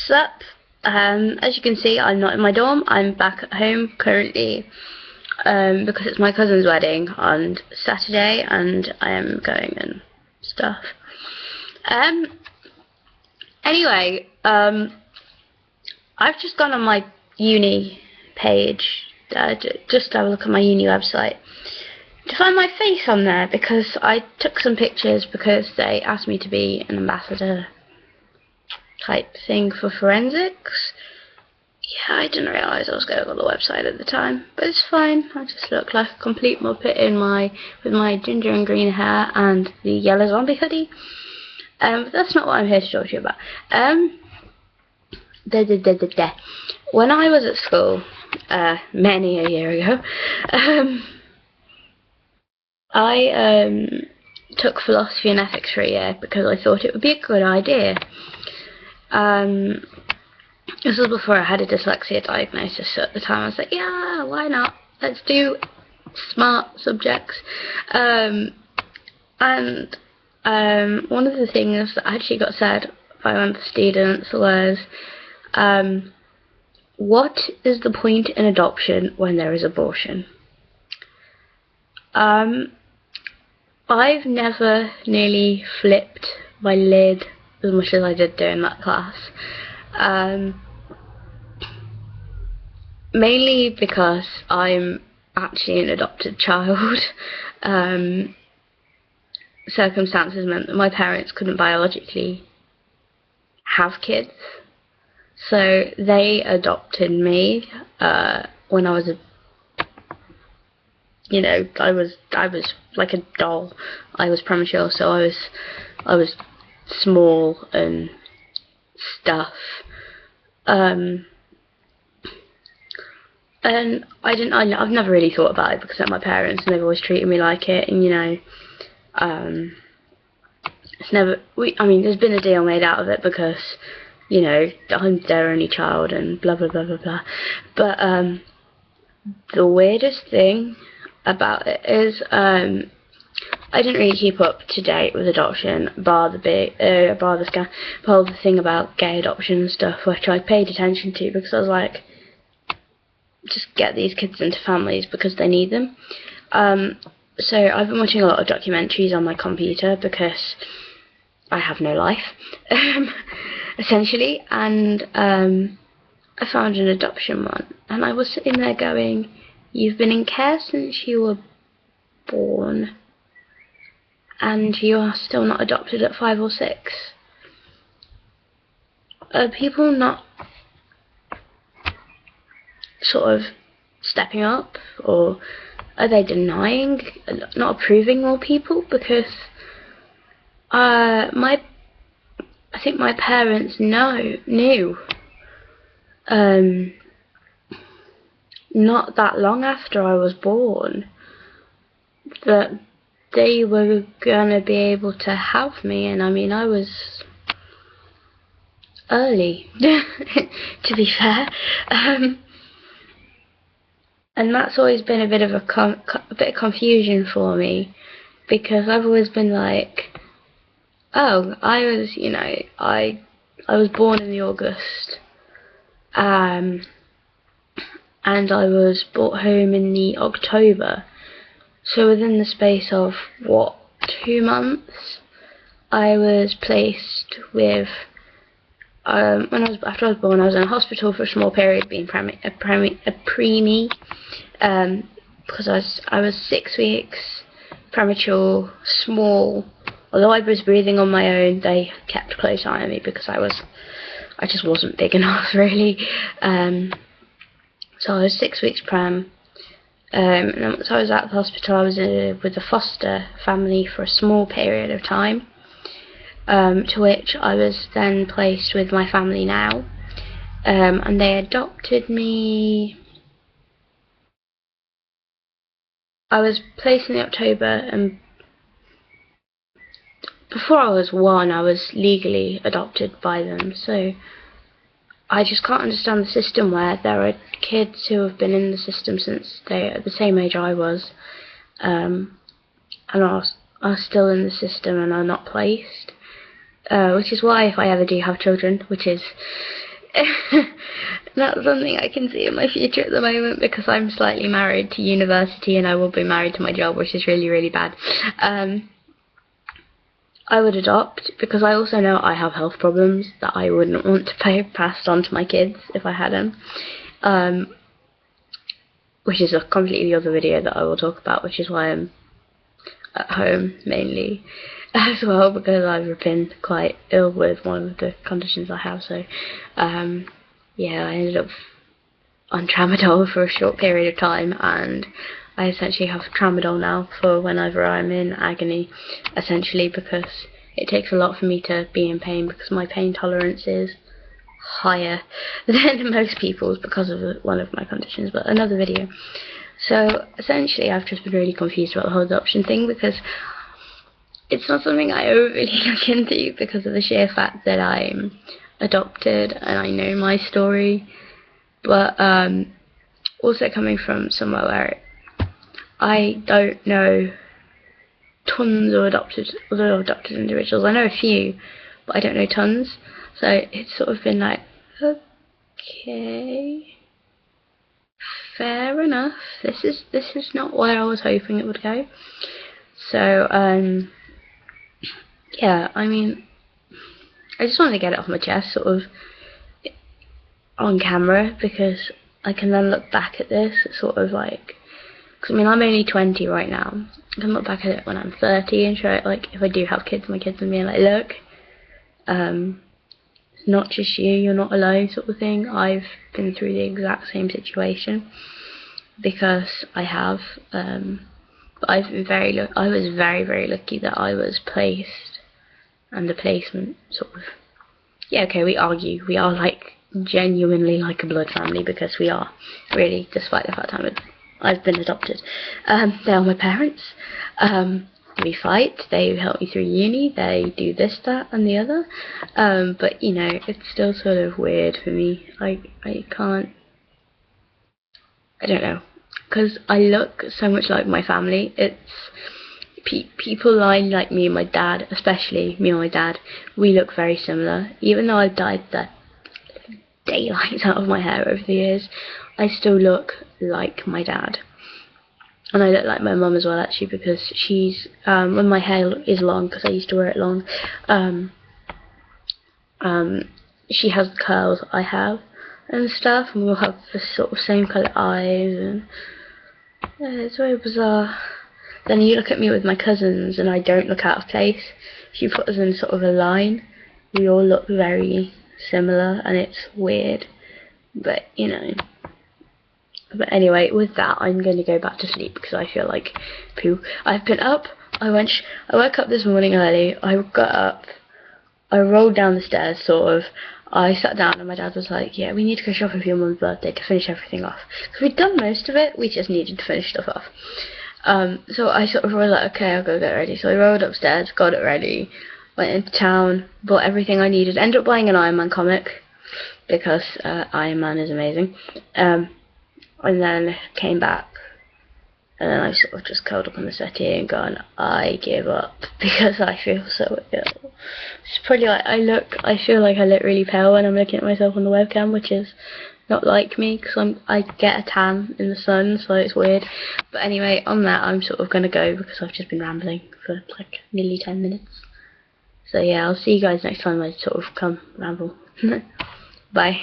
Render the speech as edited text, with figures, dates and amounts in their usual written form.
Sup? As you can see, I'm not in my dorm. I'm back at home currently because it's my cousin's wedding on Saturday and I am going and stuff. Anyway, I've just gone on my uni page, just to have a look at my uni website, to find my face on there because I took some pictures because they asked me to be an ambassador type thing for forensics. Yeah, I didn't realise I was going on the website at the time, but it's fine. I just look like a complete muppet with my ginger and green hair and the yellow zombie hoodie. But that's not what I'm here to talk to you about. When I was at school, many a year ago, I took philosophy and ethics for a year because I thought it would be a good idea. This was before I had a dyslexia diagnosis, so at the time I was like, yeah, why not? Let's do smart subjects. And one of the things that actually got said by one of the students was, what is the point in adoption when there is abortion? I've never nearly flipped my lid as much as I did during that class. Mainly because I'm actually an adopted child. Circumstances meant that my parents couldn't biologically have kids, so they adopted me when I was I was like a doll. I was premature, so I was small and stuff. And I've never really thought about it because they're my parents and they've always treated me like it, and it's never, there's been a deal made out of it because, I'm their only child and blah blah blah blah blah. But the weirdest thing about it is I didn't really keep up to date with adoption, bar the thing about gay adoption and stuff, which I paid attention to because I was like, just get these kids into families because they need them. So I've been watching a lot of documentaries on my computer because I have no life, essentially, and I found an adoption one, and I was sitting there going, you've been in care since you were born, and you are still not adopted at 5 or 6. Are people not sort of stepping up, or are they denying, not approving more people? Because I think my parents knew not that long after I was born that they were gonna be able to have me, and I was early, to be fair. And that's always been a bit of a bit of confusion for me, because I've always been like, oh, I was born in the August, and I was brought home in the October. So within the space of 2 months, I was placed with. After I was born, I was in a hospital for a small period, being a preemie, because I was 6 weeks, premature, small. Although I was breathing on my own, they kept a close eye on me because I just wasn't big enough, really. So I was 6 weeks prem. And once I was at the hospital, I was with a foster family for a small period of time. To which I was then placed with my family now, and they adopted me. I was placed in October, and before I was 1, I was legally adopted by them. So I just can't understand the system where there are kids who have been in the system since they are the same age I was, and are still in the system and are not placed. Which is why, if I ever do have children, which is That's something I can see in my future at the moment, because I'm slightly married to university and I will be married to my job, which is really, really bad. I would adopt, because I also know I have health problems that I wouldn't want to pay passed on to my kids if I had them. Which is a completely other video that I will talk about, which is why I'm at home mainly as well, because I've been quite ill with one of the conditions I have. So yeah, I ended up on tramadol for a short period of time, and I essentially have tramadol now for whenever I'm in agony, essentially, because it takes a lot for me to be in pain, because my pain tolerance is higher than most people's because of one of my conditions, but another video. So essentially I've just been really confused about the whole adoption thing, because it's not something I overly look into because of the sheer fact that I'm adopted and I know my story, but also coming from somewhere where I don't know tons of adopted individuals. I know a few, but I don't know tons. So it's sort of been like, okay, fair enough. This is not where I was hoping it would go. So yeah, I mean, I just wanted to get it off my chest, sort of on camera, because I can then look back at this, sort of like, because I mean, I'm only 20 right now. I can look back at it when I'm 30 and show it, like, if I do have kids, my kids, and be like, look, it's not just you, you're not alone, sort of thing. I've been through the exact same situation, because I have, but I've been I was very, very lucky that I was placed, and the placement sort of, yeah, okay, we argue, we are like genuinely like a blood family, because we are, really, despite the fact I've been adopted. They are my parents. We fight, they help me through uni, they do this, that and the other, but you know, it's still sort of weird for me. I can't, I don't know, because I look so much like my family. It's people like me and my dad, especially me and my dad, we look very similar. Even though I've dyed the daylights out of my hair over the years, I still look like my dad. And I look like my mum as well, actually, because she's, when my hair is long, because I used to wear it long, she has the curls I have and stuff, and we'll have the sort of same colour eyes, and yeah, it's very bizarre. Then you look at me with my cousins, and I don't look out of place. If you put us in sort of a line, we all look very similar, and it's weird, but you know. But anyway, with that, I'm going to go back to sleep, because I feel like poo. I've been up. I woke up this morning early. I got up. I rolled down the stairs, sort of. I sat down, and my dad was like, "Yeah, we need to go shopping for your mum's birthday to finish everything off." Because we'd done most of it. We just needed to finish stuff off. So I sort of was like, "Okay, I'll go get ready." So I rolled upstairs, got it ready, went into town, bought everything I needed. Ended up buying an Iron Man comic, because Iron Man is amazing. And then came back, and then I sort of just curled up on the settee and gone, I give up, because I feel so ill. It's pretty like I feel like I look really pale when I'm looking at myself on the webcam, which is not like me, because I get a tan in the sun, so it's weird. But anyway, on that, I'm sort of going to go, because I've just been rambling for like nearly 10 minutes. So yeah, I'll see you guys next time I sort of come ramble. Bye.